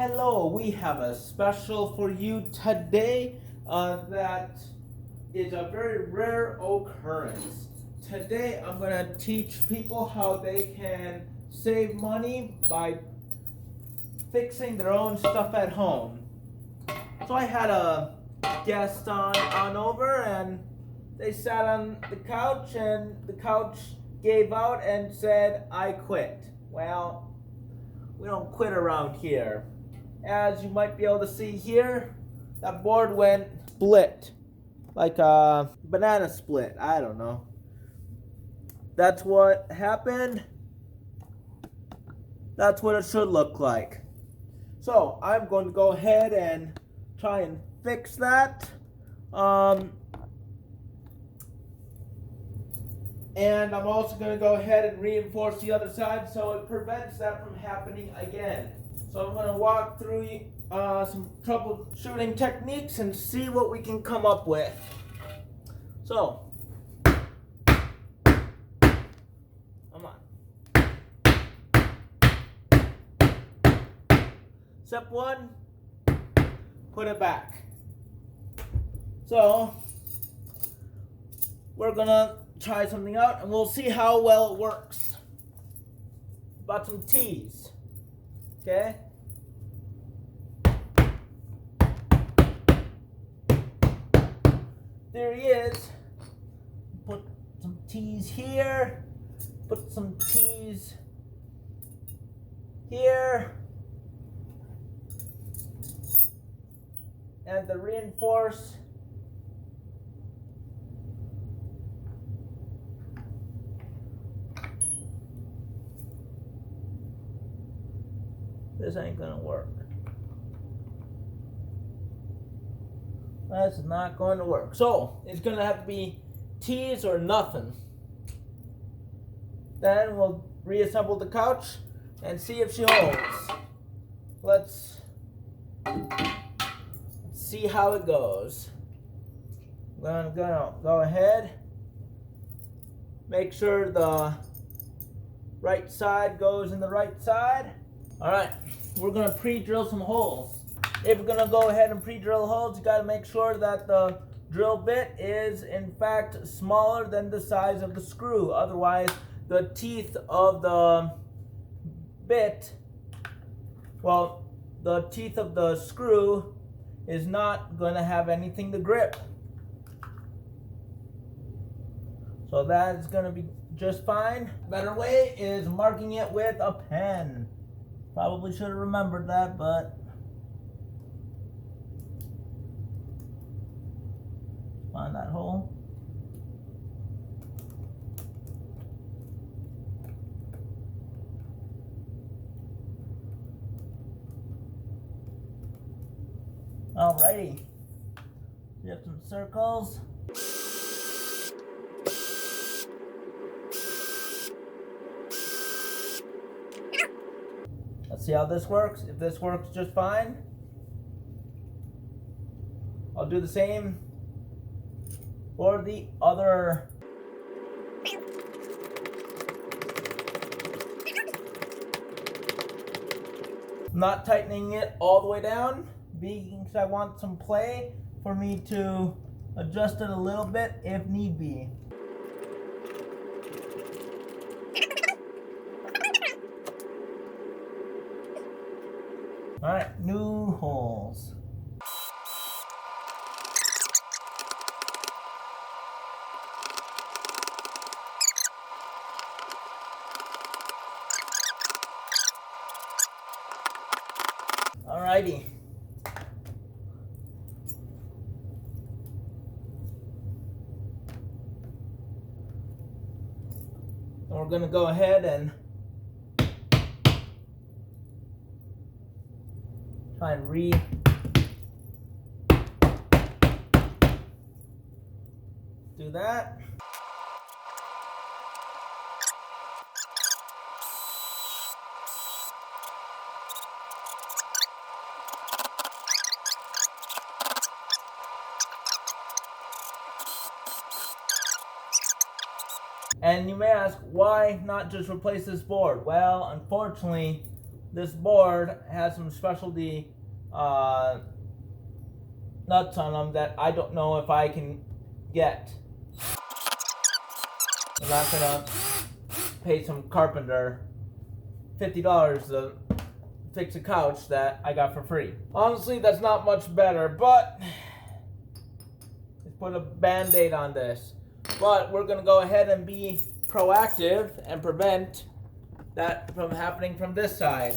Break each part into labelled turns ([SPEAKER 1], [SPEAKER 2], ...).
[SPEAKER 1] Hello, we have a special for you today that is a very rare occurrence. Today I'm going to teach people how they can save money by fixing their own stuff at home. So I had a guest on over and they sat on the couch and the couch gave out and said, "I quit." Well, we don't quit around here. As you might be able to see here, that board went split. Like a banana split. I don't know. That's what happened. That's what it should look like. So I'm going to go ahead and try and fix that. And I'm also going to go ahead and reinforce the other side so it prevents that from happening again. So I'm going to walk through some troubleshooting techniques and see what we can come up with. So, come on. Step one, put it back. So, we're going to try something out and we'll see how well it works. Bought some teas. Okay. There he is. Put some teas here. Put some teas here. And the reinforce. This ain't gonna work. That's not going to work. So it's gonna have to be teas or nothing. Then we'll reassemble the couch and see if she holds. Let's see how it goes. I'm gonna go ahead. Make sure the right side goes in the right side. Alright, we're going to pre-drill some holes. If you're going to go ahead and pre-drill holes, you got to make sure that the drill bit is in fact smaller than the size of the screw. Otherwise, the teeth of the bit, well, the teeth of the screw is not going to have anything to grip. So that is going to be just fine. Better way is marking it with a pen. Probably should have remembered that, but find that hole. Alrighty. We have some circles. Let's see how this works. If this works just fine, I'll do the same for the other. I'm not tightening it all the way down because I want some play for me to adjust it a little bit if need be. Alright, new holes. Alrighty. And we're going to go ahead and try and do that. And you may ask, why not just replace this board? Well, unfortunately, this board has some specialty nuts on them that I don't know if I can get. I'm not gonna pay some carpenter $50 to fix a couch that I got for free. Honestly, that's not much better, but let's put a band-aid on this. But we're gonna go ahead and be proactive and prevent that from happening from this side.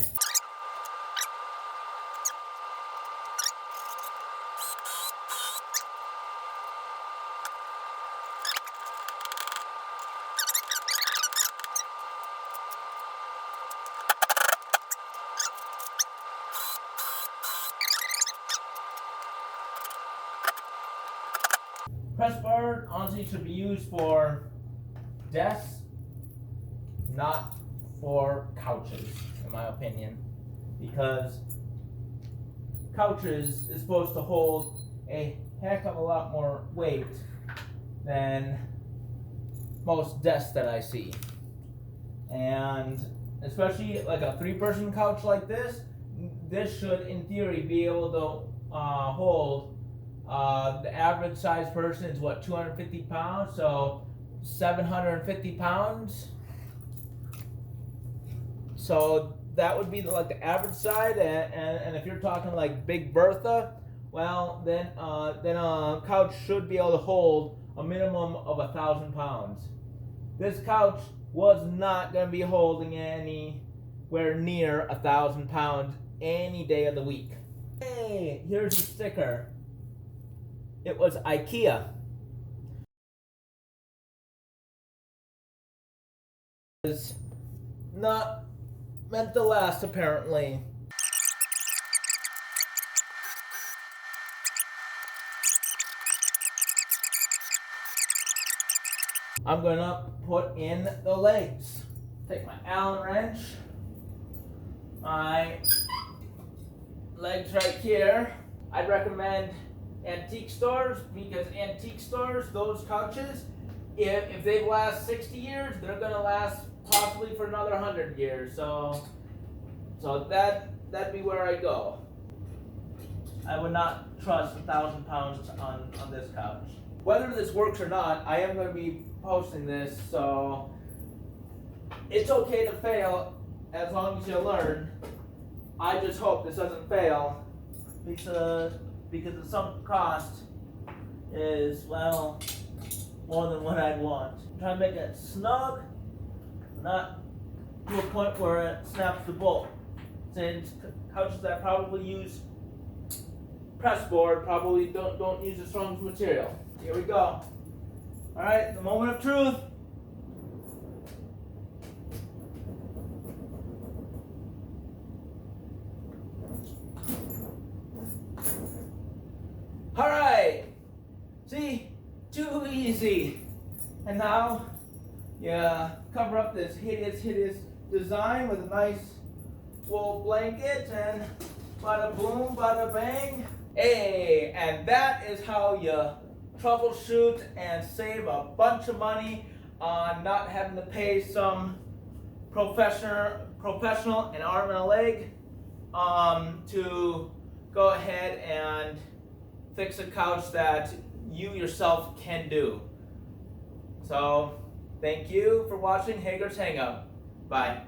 [SPEAKER 1] Press bar honestly should be used for desks, not for couches, in my opinion, because couches is supposed to hold a heck of a lot more weight than most desks that I see. And especially like a 3-person couch like this should in theory be able to hold the average size person is what, 250 pounds, so 750 pounds. So that would be like the average side, and if you're talking like Big Bertha, well then a couch should be able to hold a minimum of 1,000 pounds. This couch was not going to be holding anywhere near 1,000 pounds any day of the week. Hey, here's a sticker. It was IKEA. It's not meant to last, apparently. I'm gonna put in the legs. Take my Allen wrench, my legs right here. I'd recommend antique stores, because antique stores, those couches, if they last 60 years, they're gonna last possibly for another 100 years. So that'd be where I go. I would not trust 1,000 pounds on this couch. Whether this works or not, I am going to be posting this, so it's okay to fail as long as you learn. I just hope this doesn't fail, because the sunk cost is, well, more than what I'd want. I'm trying to make it snug, not to a point where it snaps the bolt. Since couches that probably use press board probably don't use the strongest material. Here we go. Alright, the moment of truth. Alright. See? Too easy. And now you cover up this hideous design with a nice wool blanket, and bada boom, bada bang. Hey, and that is how you troubleshoot and save a bunch of money on not having to pay some professional, an arm and a leg, to go ahead and fix a couch that you yourself can do. So, thank you for watching HAGER'S Hangout. Bye.